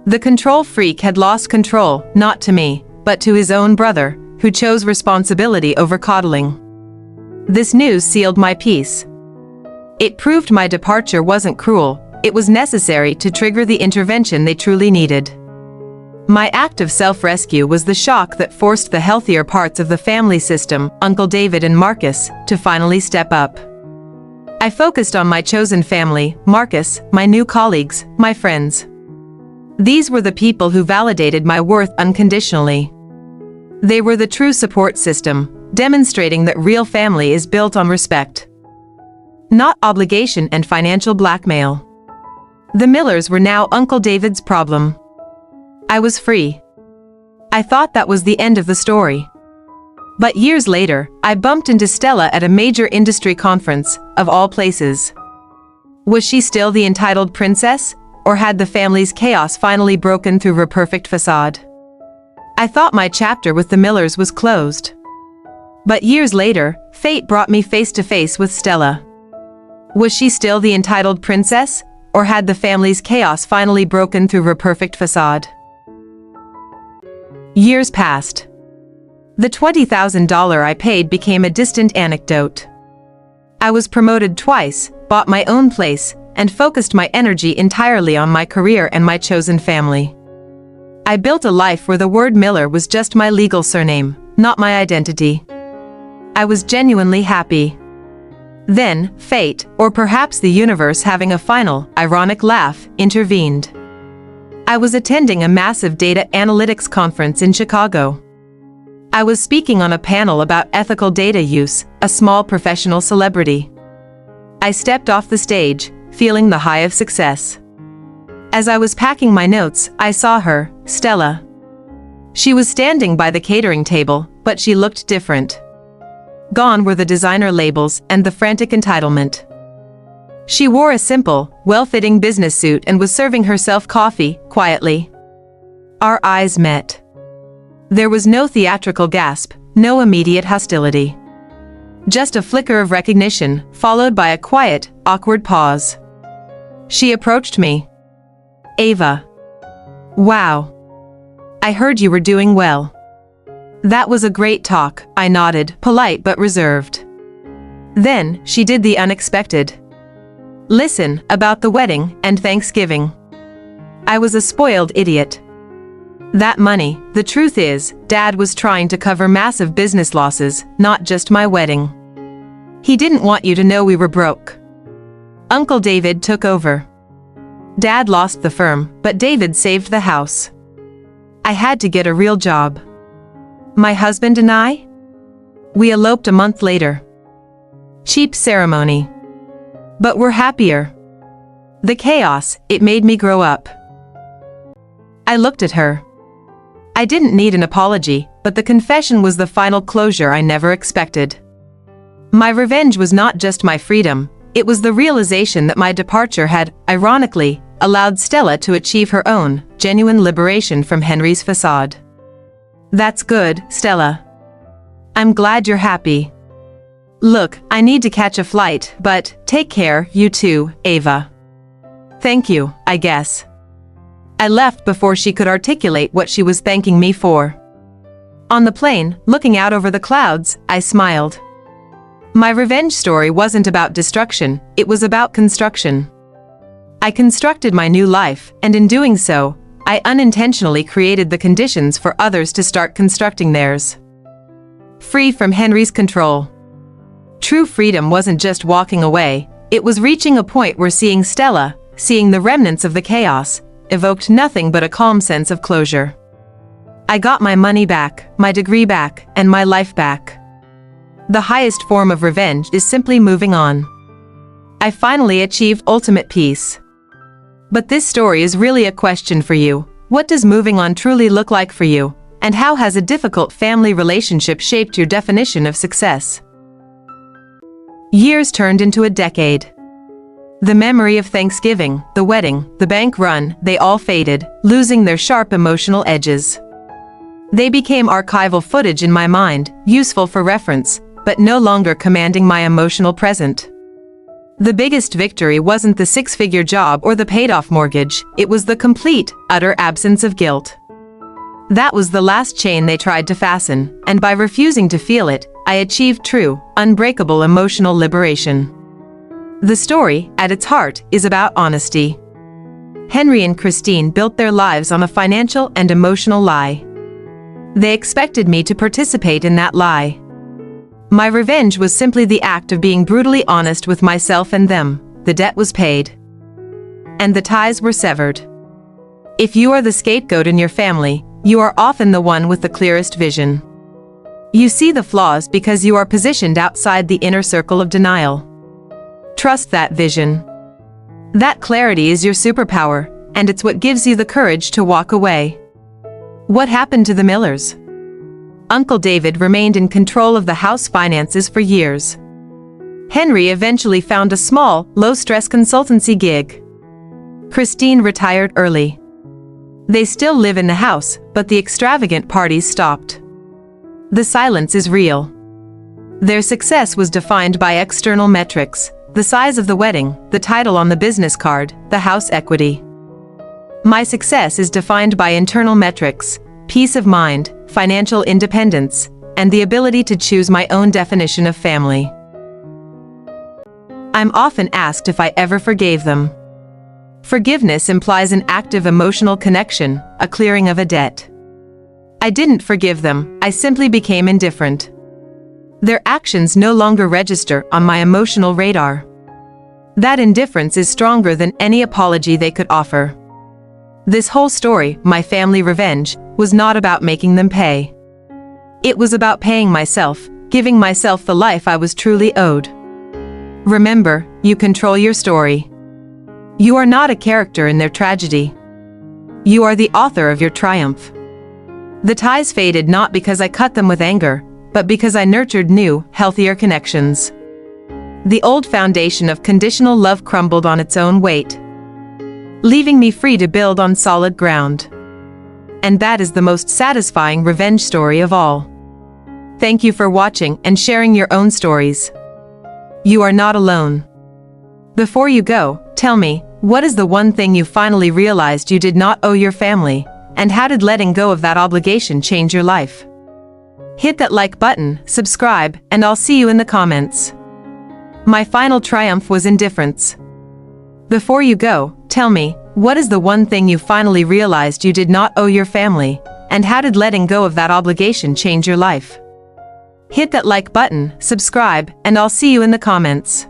The control freak had lost control, not to me, but to his own brother, who chose responsibility over coddling. This news sealed my peace. It proved my departure wasn't cruel, it was necessary to trigger the intervention they truly needed. My act of self-rescue was the shock that forced the healthier parts of the family system, Uncle David and Marcus, to finally step up. I focused on my chosen family, Marcus, my new colleagues, my friends. These were the people who validated my worth unconditionally. They were the true support system, demonstrating that real family is built on respect, not obligation and financial blackmail. The Millers were now Uncle David's problem. I was free. I thought that was the end of the story. But years later, I bumped into Stella at a major industry conference, of all places. Was she still the entitled princess, or had the family's chaos finally broken through her perfect facade? I thought my chapter with the Millers was closed. But years later, fate brought me face to face with Stella. Was she still the entitled princess, or had the family's chaos finally broken through her perfect facade? Years passed. The $20,000 I paid became a distant anecdote. I was promoted twice, bought my own place, and focused my energy entirely on my career and my chosen family. I built a life where the word Miller was just my legal surname, not my identity. I was genuinely happy. Then, fate, or perhaps the universe having a final, ironic laugh, intervened. I was attending a massive data analytics conference in Chicago. I was speaking on a panel about ethical data use, a small professional celebrity. I stepped off the stage, feeling the high of success. As I was packing my notes, I saw her, Stella. She was standing by the catering table, but she looked different. Gone were the designer labels and the frantic entitlement. She wore a simple, well-fitting business suit and was serving herself coffee, quietly. Our eyes met. There was no theatrical gasp, no immediate hostility. Just a flicker of recognition, followed by a quiet, awkward pause. She approached me. Ava. Wow. I heard you were doing well. That was a great talk, I nodded, polite but reserved. Then, she did the unexpected. Listen, about the wedding and Thanksgiving. I was a spoiled idiot. That money, the truth is, Dad was trying to cover massive business losses, not just my wedding. He didn't want you to know we were broke. Uncle David took over. Dad lost the firm, but David saved the house. I had to get a real job. My husband and I? We eloped a month later. Cheap ceremony. But we're happier. The chaos, it made me grow up. I looked at her. I didn't need an apology, but the confession was the final closure I never expected. My revenge was not just my freedom, it was the realization that my departure had, ironically, allowed Stella to achieve her own, genuine liberation from Henry's facade. That's good, Stella. I'm glad you're happy. Look, I need to catch a flight, but take care, you too, Ava. Thank you, I guess. I left before she could articulate what she was thanking me for. On the plane, looking out over the clouds, I smiled. My revenge story wasn't about destruction, it was about construction. I constructed my new life, and in doing so, I unintentionally created the conditions for others to start constructing theirs. Free from Henry's control. True freedom wasn't just walking away, it was reaching a point where seeing Stella, seeing the remnants of the chaos, evoked nothing but a calm sense of closure. I got my money back, my degree back, and my life back. The highest form of revenge is simply moving on. I finally achieved ultimate peace. But this story is really a question for you. What does moving on truly look like for you? And how has a difficult family relationship shaped your definition of success? Years turned into a decade. The memory of Thanksgiving, the wedding, the bank run, they all faded, losing their sharp emotional edges. They became archival footage in my mind, useful for reference, but no longer commanding my emotional present. The biggest victory wasn't the six-figure job or the paid-off mortgage, it was the complete, utter absence of guilt. That was the last chain they tried to fasten, and by refusing to feel it, I achieved true, unbreakable emotional liberation. The story, at its heart, is about honesty. Henry and Christine built their lives on a financial and emotional lie. They expected me to participate in that lie. My revenge was simply the act of being brutally honest with myself and them. The debt was paid. And the ties were severed. If you are the scapegoat in your family, you are often the one with the clearest vision. You see the flaws because you are positioned outside the inner circle of denial. Trust that vision. That clarity is your superpower, and it's what gives you the courage to walk away. What happened to the Millers? Uncle David remained in control of the house finances for years. Henry eventually found a small, low-stress consultancy gig. Christine retired early. They still live in the house, but the extravagant parties stopped. The silence is real. Their success was defined by external metrics: the size of the wedding, the title on the business card, the house equity. My success is defined by internal metrics: peace of mind, financial independence, and the ability to choose my own definition of family. I'm often asked if I ever forgave them. Forgiveness implies an active emotional connection, a clearing of a debt. I didn't forgive them, I simply became indifferent. Their actions no longer register on my emotional radar. That indifference is stronger than any apology they could offer. This whole story, my family revenge, was not about making them pay. It was about paying myself, giving myself the life I was truly owed. Remember, you control your story. You are not a character in their tragedy. You are the author of your triumph. The ties faded not because I cut them with anger, but because I nurtured new, healthier connections. The old foundation of conditional love crumbled on its own weight, leaving me free to build on solid ground. And that is the most satisfying revenge story of all. Thank you for watching and sharing your own stories. You are not alone. Before you go, tell me, what is the one thing you finally realized you did not owe your family, and how did letting go of that obligation change your life? Hit that like button, subscribe, and I'll see you in the comments. My final triumph was indifference. Before you go, tell me, what is the one thing you finally realized you did not owe your family, and how did letting go of that obligation change your life? Hit that like button, subscribe, and I'll see you in the comments.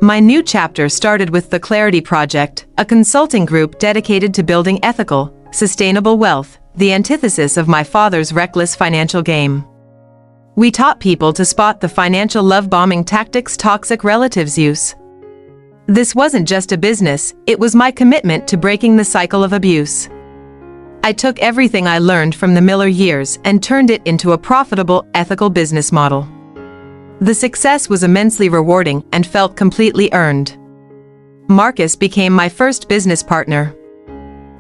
My new chapter started with the Clarity Project, a consulting group dedicated to building ethical, sustainable wealth, the antithesis of my father's reckless financial game. We taught people to spot the financial love-bombing tactics toxic relatives use. This wasn't just a business, it was my commitment to breaking the cycle of abuse. I took everything I learned from the Miller years and turned it into a profitable, ethical business model. The success was immensely rewarding and felt completely earned. Marcus became my first business partner.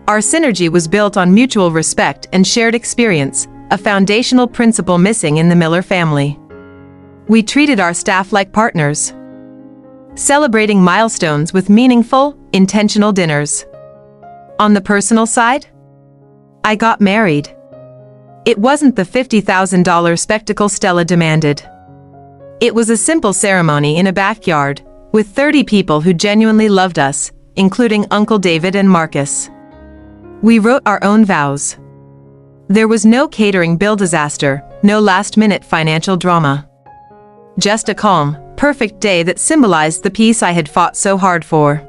Our synergy was built on mutual respect and shared experience, a foundational principle missing in the Miller family. We treated our staff like partners, celebrating milestones with meaningful, intentional dinners. On the personal side, I got married. It wasn't the $50,000 spectacle Stella demanded. It was a simple ceremony in a backyard, with 30 people who genuinely loved us, including Uncle David and Marcus. We wrote our own vows. There was no catering bill disaster, no last-minute financial drama. Just a calm, perfect day that symbolized the peace I had fought so hard for.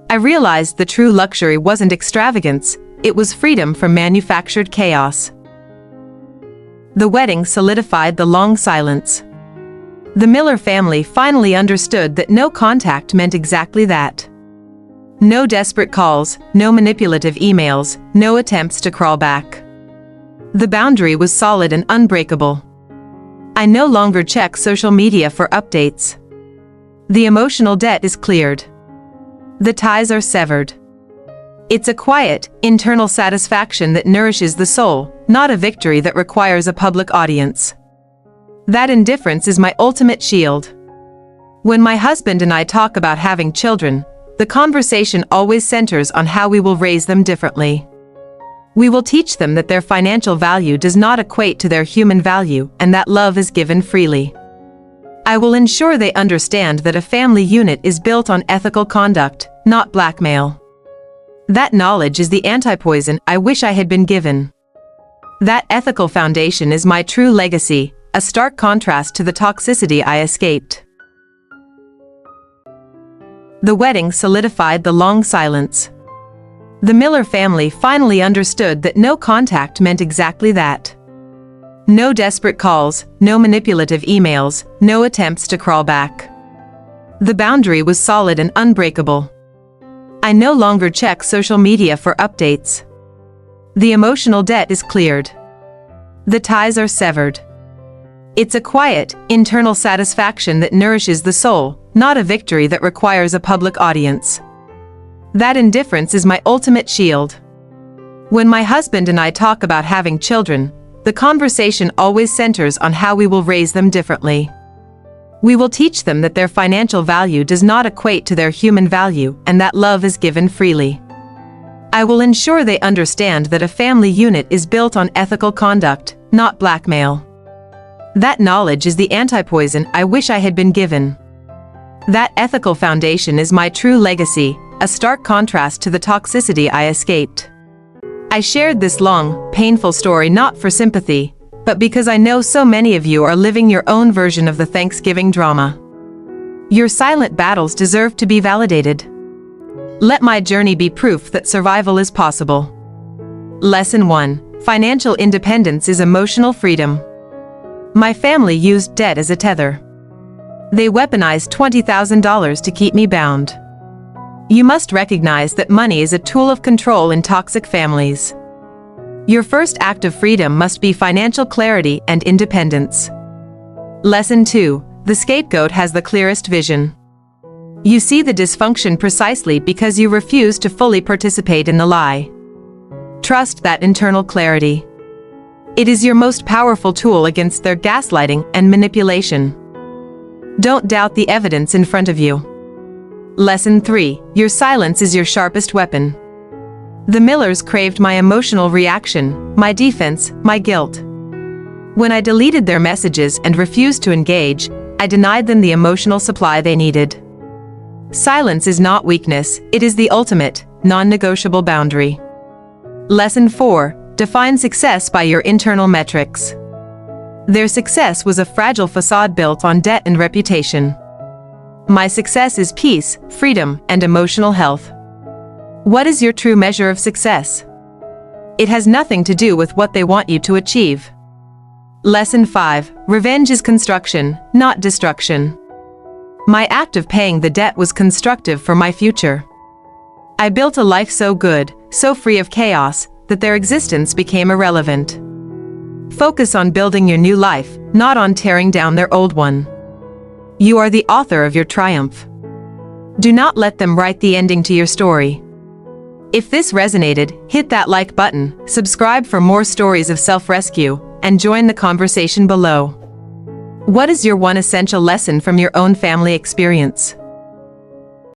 I realized the true luxury wasn't extravagance, it was freedom from manufactured chaos. The wedding solidified the long silence. The Miller family finally understood that no contact meant exactly that. No desperate calls, no manipulative emails, no attempts to crawl back. The boundary was solid and unbreakable. I no longer check social media for updates. The emotional debt is cleared. The ties are severed. It's a quiet, internal satisfaction that nourishes the soul, not a victory that requires a public audience. That indifference is my ultimate shield. When my husband and I talk about having children, the conversation always centers on how we will raise them differently. We will teach them that their financial value does not equate to their human value and that love is given freely. I will ensure they understand that a family unit is built on ethical conduct, not blackmail. That knowledge is the anti-poison I wish I had been given. That ethical foundation is my true legacy, a stark contrast to the toxicity I escaped. The wedding solidified the long silence. The Miller family finally understood that no contact meant exactly that. No desperate calls, no manipulative emails, no attempts to crawl back. The boundary was solid and unbreakable. I no longer check social media for updates. The emotional debt is cleared. The ties are severed. It's a quiet, internal satisfaction that nourishes the soul, not a victory that requires a public audience. That indifference is my ultimate shield. When my husband and I talk about having children, the conversation always centers on how we will raise them differently. We will teach them that their financial value does not equate to their human value and that love is given freely. I will ensure they understand that a family unit is built on ethical conduct, not blackmail. That knowledge is the antipoison I wish I had been given. That ethical foundation is my true legacy, a stark contrast to the toxicity I escaped. I shared this long, painful story not for sympathy, but because I know so many of you are living your own version of the Thanksgiving drama. Your silent battles deserve to be validated. Let my journey be proof that survival is possible. Lesson 1. Financial independence is emotional freedom. My family used debt as a tether. They weaponized $20,000 to keep me bound. You must recognize that money is a tool of control in toxic families. Your first act of freedom must be financial clarity and independence. Lesson 2. The scapegoat has the clearest vision. You see the dysfunction precisely because you refuse to fully participate in the lie. Trust that internal clarity. It is your most powerful tool against their gaslighting and manipulation. Don't doubt the evidence in front of you. Lesson 3. Your silence is your sharpest weapon. The Millers craved my emotional reaction, my defense, my guilt. When I deleted their messages and refused to engage, I denied them the emotional supply they needed. Silence is not weakness, it is the ultimate, non-negotiable boundary. Lesson 4. Define success by your internal metrics. Their success was a fragile facade built on debt and reputation. My success is peace, freedom, and emotional health. What is your true measure of success? It has nothing to do with what they want you to achieve. Lesson 5. Revenge is construction, not destruction. My act of paying the debt was constructive for my future. I built a life so good, so free of chaos, that their existence became irrelevant. Focus on building your new life, not on tearing down their old one. You are the author of your triumph. Do not let them write the ending to your story. If this resonated, hit that like button, subscribe for more stories of self-rescue, and join the conversation below. What is your one essential lesson from your own family experience?